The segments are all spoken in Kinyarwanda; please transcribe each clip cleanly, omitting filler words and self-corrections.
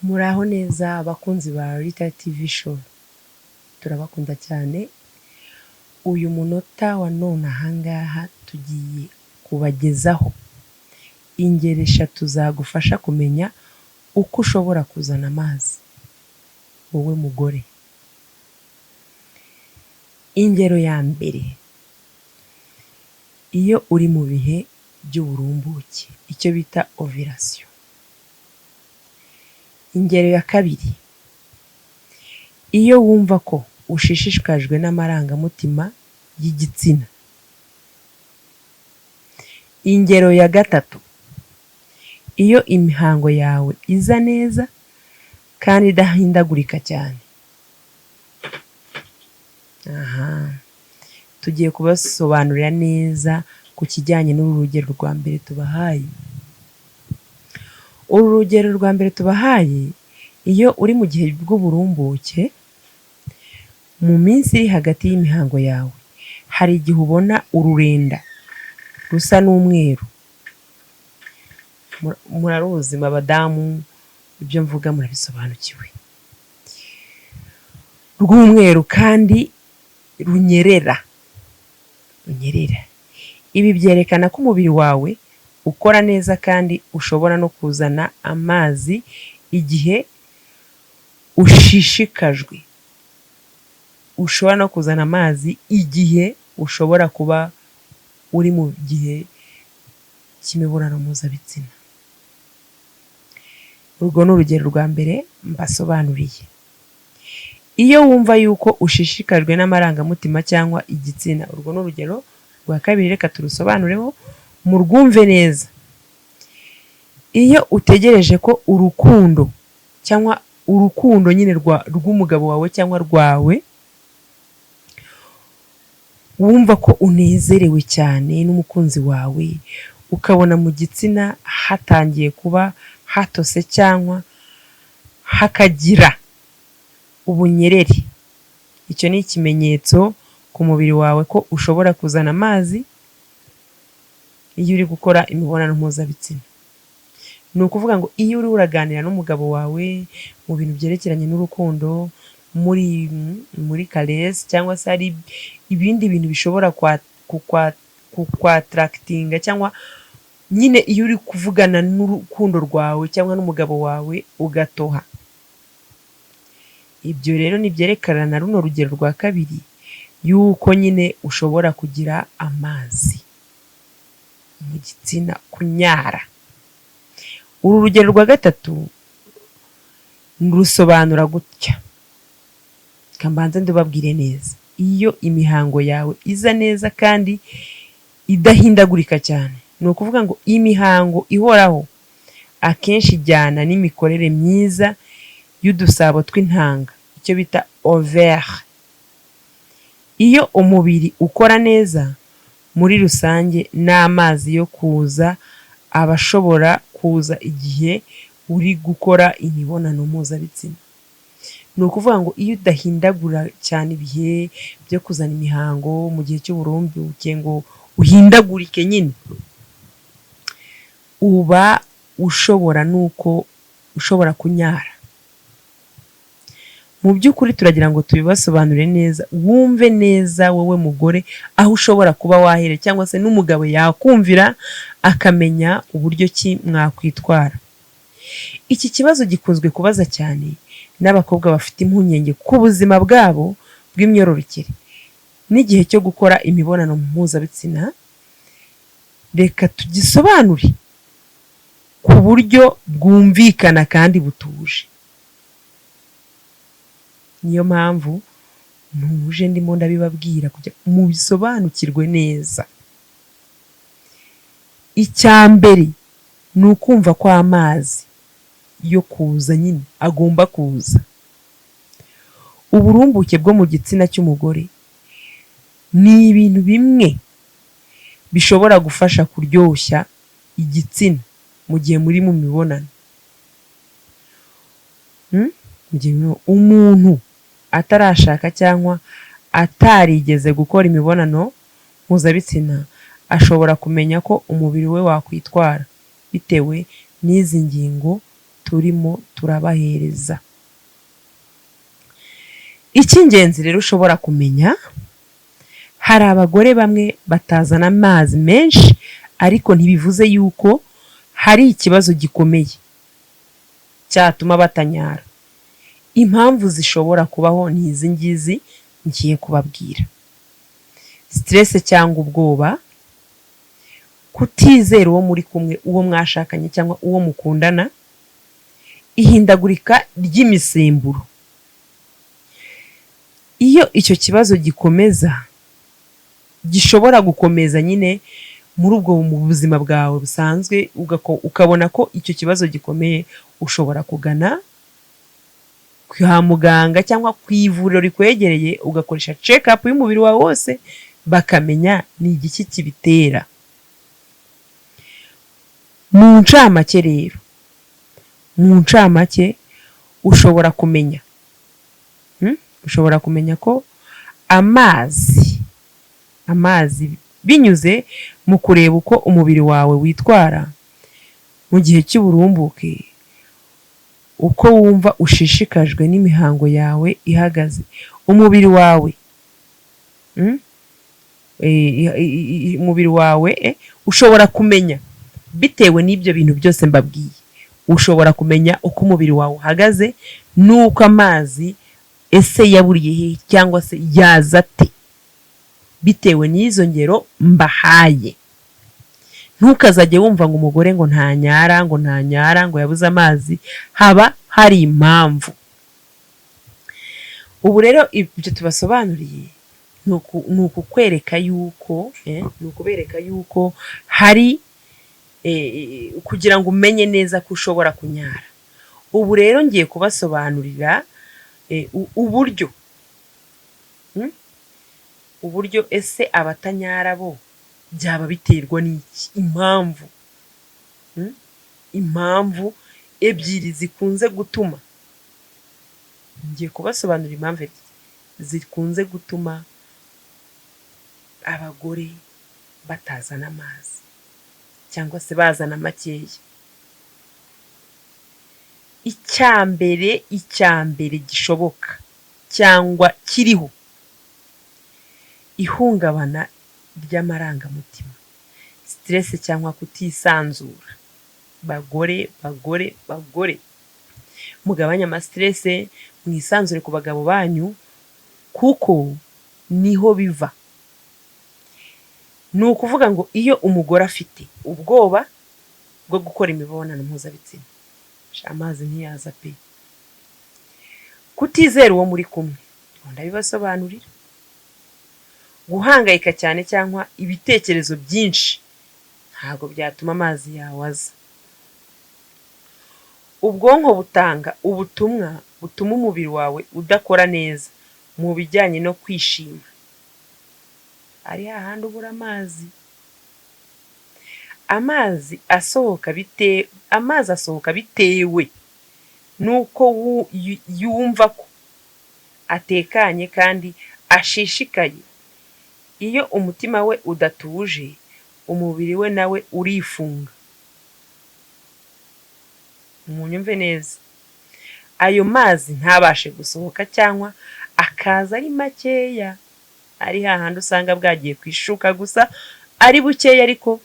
Muraho neza abakunzi ba Rita TV show, turabakunda cyane. Uyu munota wa none ahangaha tugiye kubagezaho ingero 3 zagufasha kumenya uko ushobora kuzana amazi wowe mugore. Ingero ya mbere, iyo uri mu bihe by'uburumbuke, icyo bita ovulation. Ingero ya kabiri, iyo wumva ko ushishikajwe n'amarangamutima y'igitsina. Ingero ya gatatu, iyo imihango yawe iza neza kandi idahindagurika cyane. Tugiye kubasobanurira neza ku kijyanye n'uru rugero rwa mbere tubahaye. Uru rugero rwa mbere tubahaye, iyo uri mu gihe bw'uburumbuke, mu minsi iri hagati y'imihango yawe, hari igihe ubona ururenda rusa n'umweru. Muraruzi abadamu, ibyo mvuga murabisobanukiwe. Rw'umweru kandi runyerera. Ibi byerekana ko umubiri wawe ukora neza kandi ushobora no kuzana amazi igihe ushishikajwe. Ushobora no kuzana amazi igihe ushobora kuba uri mu gihe cy'imibonano mpuzabitsina. Urwo ni urugero rwa mbere mbasobanuriye. Iyo wumva yuko ushishikajwe n'amarangamutima cyangwa igitsina, urwo ni urugero rwa kabiri, reka turusobanureho murwumve neza. Iyo utegereje ko urukundo cyangwa urukundo nyine rw'umugabo wawe cyangwa rwawe, wumva ko unezerewe cyane n'umukunzi wawe, ukabona mu gitsina hatangiye kuba hatose cyangwa hakagira ubunyereri, icyo ni ikimenyetso ku mubiri wawe ko ushobora kuzana amazi iyo uri gukora imibonano mpuzabitsina. Ni ukuvuga ngo iyo uri uraganira n'umugabo wawe mu bintu byerekeranye n'urukundo, muri caresse cyangwa se ari ibindi bintu bishobora kukwatractinga, cyangwa nyine iyo uri kuvugana n'urukundo rwawe cyangwa n'umugabo wawe ugatoha. Ibyo rero ni byerekana na runo rugero rwa kabiri yuko nyine ushobora kugira amazi mu gitsina, kunyara. Uru rugero rwa gatatu rusobanura gutya, kambanza ndababwire neza. Iyo imihango yawe iza neza kandi idahindagurika cyane, ni ukuvuga ngo imihango ihoraho akenshi ijyana n'imikorere myiza y'udusabo tw'intanga, icyo bita ovaire. Iyo umubiri ukora neza muri rusange, n'amazi yo kuza abashobora kuza igihe uri gukora imibonano mpuzabitsina. Ni ukuvuga ngo iyo udahindagura cyane ibihe byo kuzana imihango mu gihe cy'uburumbuke ngo uhindagurike nyine, uba ushobora kunyara. Mu by'ukuri turagira ngo tubibasobanure neza, wumve neza wowe mugore aho ushobora kuba wahera, cyangwa se n'umugabo yakumvira akamenya uburyo ki mwakwitwara. Iki kibazo gikunzwe kubaza cyane n'abakobwa bafite impungenge ku buzima bwabo bw'imyororokere n'igihe cyo gukora imibonano mpuzabitsina. Reka tugisobanure ku buryo bwumvikana kandi butuje. Niyo mpamvu ntuje ndimo ndabibabwira kugira mubisobanukirwe neza. Icya mbere ni ukumva ko amazi yo kuza nyine agomba kuza. Uburumbuke bwo mu gitsina cy'umugore ni ibintu bimwe bishobora gufasha kuryoshya igitsina mu gihe muri mu mibonano. Umuntu atarashaka cyangwa atarigeze gukora imibonano mpuzabitsina ashobora kumenya ko umubiri we wakwitwara bitewe n'izi ngingo turimo turabahereza. Icy'ingenzi rero ushobora kumenya, hari abagore bamwe batazana amazi menshi ariko ntibivuze yuko hari ikibazo gikomeye cyatuma batanyara. Impamvu zishobora kubaho ni izi ngizi ngiye kubabwira: stress cyangwa ubwoba, kutizera uwo muri kumwe, uwo mwashakanye cyangwa uwo mukundana, ihindagurika ry'imisemburo. Iyo icyo kibazo gikomeza, gishobora gukomeza nyine muri ubwo mu buzima bwawe busanzwe, ukabona ko icyo kibazo gikomeye, ushobora kugana kwa muganga cyangwa ku ivuriro rikwegereye, ugakoresha check up y'umubiri wawe wose, bakamenya ni igiki kibitera. Mu ncamake rero, ushobora kumenya ko amazi binyuze mu kureba uko umubiri wawe witwara mu gihe cy'uburumbuke, uko wumva ushishikajwe n'imihango yawe ihagaze, umubiri wawe ushobora kumenya, bitewe n'ibyo bintu byose mbabwiye, ushobora kumenya uko umubiri wawe uhagaze n'uko amazi ese yaburiye he cyangwa se yaza ate, bitewe n'izo ngero mbahaye. Ntukazajye wumva ngo umugore ngo ntanyara ngo yabuze amazi, haba hari impamvu. Ubu rero ibyo tubasobanuriye ni ukukwereka yuko hari kugira ngo umenye neza ko ushobora kunyara. Ubu rero ngiye kubasobanurira uburyo ese abatanyara bo byaba biterwa n'iki, impamvu ebyiri zikunze gutuma. Ngiye kubasobanurira impamvu ebyiri zikunze gutuma abagore batazana amazi cyangwa se bazana makeya. Icyambere gishoboka cyangwa kiriho, ihungabana ry'amarangamutima, stress cyangwa kutisanzura. Bagore, mugabanya ama stress, mwisanzure ku bagabo banyu, kuko niho biva. Ni ukuvuga ngo iyo umugore afite ubwoba bwo gukora imibonano mpuzabitsina, amazi ntiyaza pe. Kutizera uwo muri kumwe, ndabibasobanurira. Guhangayika cyane cyangwa ibitekerezo byinshi, ntabwo byatuma amazi yawe aza. Ubwonko butanga ubutumwa butuma umubiri wawe udakora neza mu bijyanye no kwishima, ari hahandi ubura amazi. Amazi asohoka bitewe nuko yumva ko atekanye kandi ashishikaye. Iyo umutima we udatuje, umubiri we nawe urifunga. Munyumve neza, ayo mazi ntabashe gusohoka cyangwa akaza ari makeya, ari hahandi usanga bwagiye kwishuka gusa, ari bukeya ariko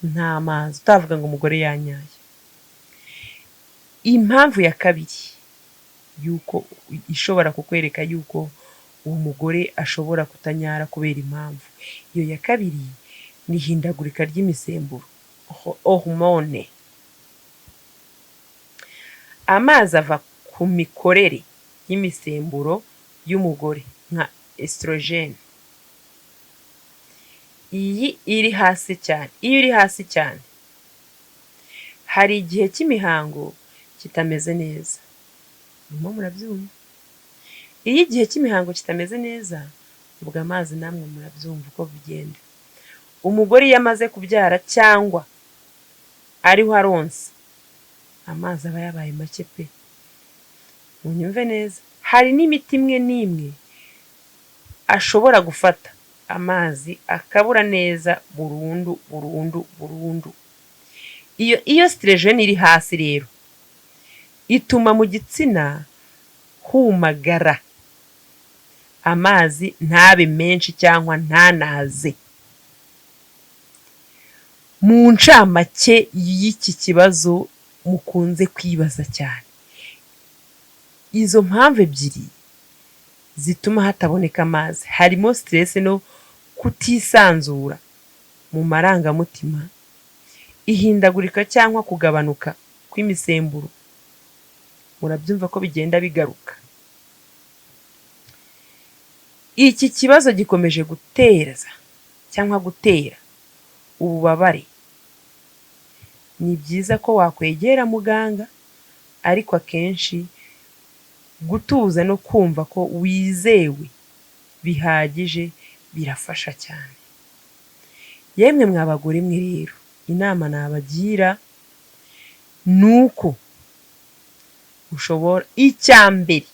nta mazi, utavuga ngo umugore yanyaye. Impamvu ya kabiri yuko ishobora kukwereka yuko uwo mugore ashobora kutanyara kubera impamvu, iyo ya kabiri ni ihindagurika ry'imisemburo, hormone. Amazi ava ku mikorere y'imisemburo y'umugore nka estrogen. Iyo iri hasi cyane, hari igihe cy'imihango kitameze neza. Murabyumva? Iyo igihe cy'imihango kitameze neza, ubwo amazi namwe murabyumva uko bigenda. Umugore iyo amaze kubyara cyangwa ariho aronsa, amazi aba yabaye make pe. Munyumve neza, hari n'imiti imwe n'imwe ashobora gufata amazi akabura neza burundu. Iyo estrogen iri hasi rero, ituma mu gitsina humagara, amazi ntabe menshi cyangwa ntanaze. Mu ncamake y'iki kibazo mukunze kwibaza cyane, izo mpamvu ebyiri zituma hataboneka amazi harimo stress no kutisanzura mu marangamutima, ihindagurika cyangwa kugabanuka kw'imisemburo. Murabyumva ko bigenda bigaruka. Iki kibazo gikomeje gutera ububabare. Ni byiza ko wakwegera muganga, ariko akenshi gutuza no kumva ko wizewe bihagije birafasha cyane. Yemwe mw'abagore mwe rero, inama nabagira nuko ushobora icyambere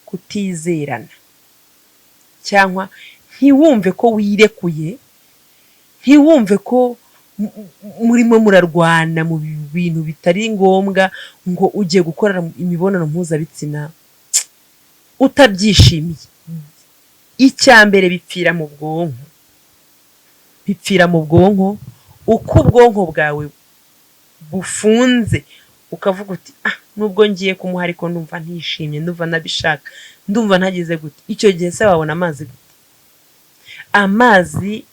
kutizerana, cyangwa ntiwumve ko wirekuye, ntiwumve ko murimo murarwana mu bintu bitari ngombwa ngo ugiye gukora imibonano mpuzabitsina utabyishimiye. Icyambere bipfira mu bwonko, uko ubwonko bwawe bufunze ukavuga uti nubwo ngiye kumuha ariko ndumva ntishimye, ndumva nabishaka, ndumva ntagize gute. Icyo gihe se wabona amazi gute? Amazi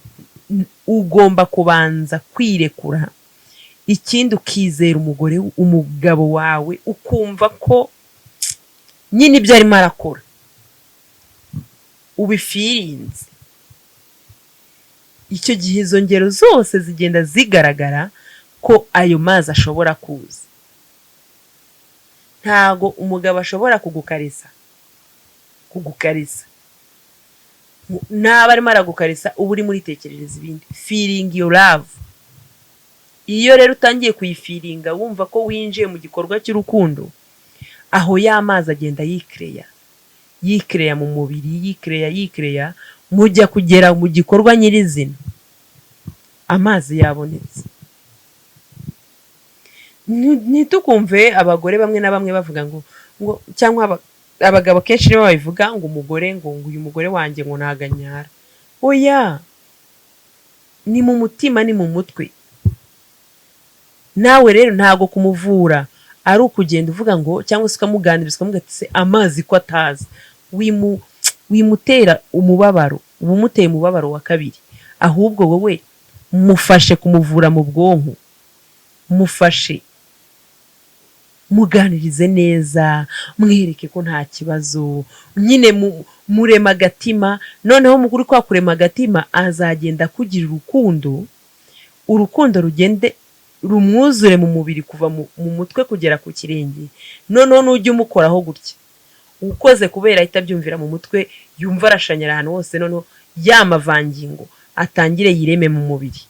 ugomba kubanza kwirekura, ikindi ukizera umugabo wawe, ukumva ko nyine ibyo arimo arakora ubifirinze. Icyo gihe izo ngero zose zigenda zigaragara ko ayo mazi ashobora kuza. Ntago umugabo ashobora kugukarisa, naba arimo aragukarisa uba urimo uritekerereza ibindi. Feeling your love. Iyo rero utangiye kuyifiringa wumva ko winjiye mu gikorwa cy'urukundo, aho ya mazi agenda yikreya mu mubiri, yikreya mujya kugera mu gikorwa nyirizina amazi yabonetse. Ntitukumve abagore bamwe na bamwe bavuga ngo cyangwa abagabo kenshi nibo babivuga ngo umugore ngo uyu mugore wanjye ngo ntaganyara. Oya, ni mu mutima, ni mu mutwe. Nawe rero ntago kumuvura ari ukugenda uvuga ngo cyangwa se ukamuganiriza ukamubwira ati se amazi ko ataza. Wimutera umubabaro, uba umuteye umubabaro wa kabiri. Ahubwo wowe mufashe kumuvura mu bwonko, mufashe muganirize neza, mwereke ko nta kibazo, nyine murema agatima. Noneho mukuri kwa kurema agatima azagenda kugira urukundo rugende rumwuzure mu mubiri kuva mu mutwe kugera ku kirenge. Noneho nujya umukoraho gutya ukoze kubera ahita byumvira mu mutwe, yumva arashanyara ahantu hose, noneho yamavangingo atangire yireme mu mubiri.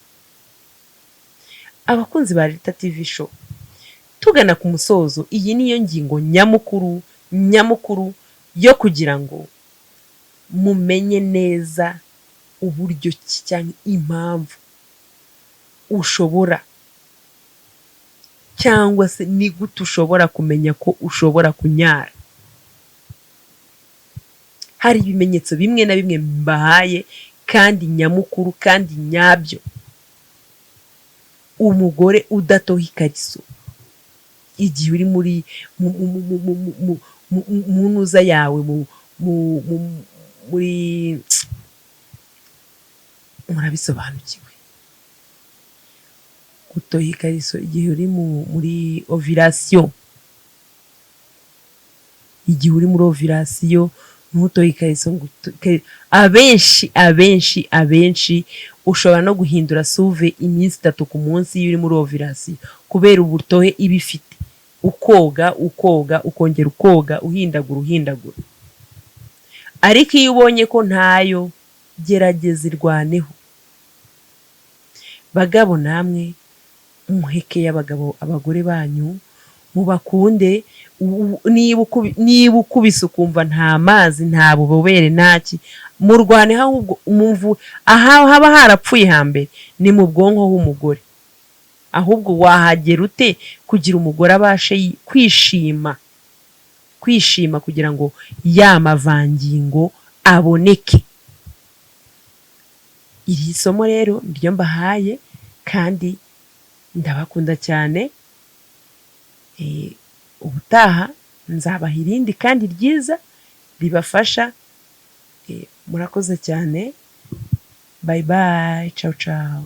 Abakunzi ba Rita TV show, tugana ku musozo, iyi niyo ngingo nyamukuru yo kugira ngo mumenye neza uburyo cyangwa impamvu ushobora, cyangwa se ni gute ushobora kumenya ko ushobora kunyara. Hari ibimenyetso bimwe na bimwe mbahaye kandi nyamukuru kandi nyabyo. Umugore udatoha ikariso igihe uri muri mu ntuza yawe, muri murabisobanukiwe. Gutoha ikariso igihe uri muri ovulation, igihe uri muri ovulation ntutohe ikariso. Abenshi ushobora no guhindura suve iminsi 3 ku munsi iyo uri muri ovulation kubera ubutohe iba ifite. Ukoga ukongera ukoga, uhindagura. Ariko iyo ubonye ko ntayo, gerageza irwaneho. Bagabo namwe muhekeye abagore banyu, mubakunde. Niba ukubise ukumva nta mazi, nta bubobere, ntaki, murwaneho. Ahubwo haba harapfuye hambere ni mu bwonko h'umugore. ahubwo wahagera ute kugira umugore abashe kwishima kugira ngo ya mavangingo aboneke. Iri somo rero niryo mbahaye kandi ndabakunda cyane. Ubutaha nzabaha irindi kandi ryiza ribafasha. Murakoze cyane. Bye bye. Ciao ciao.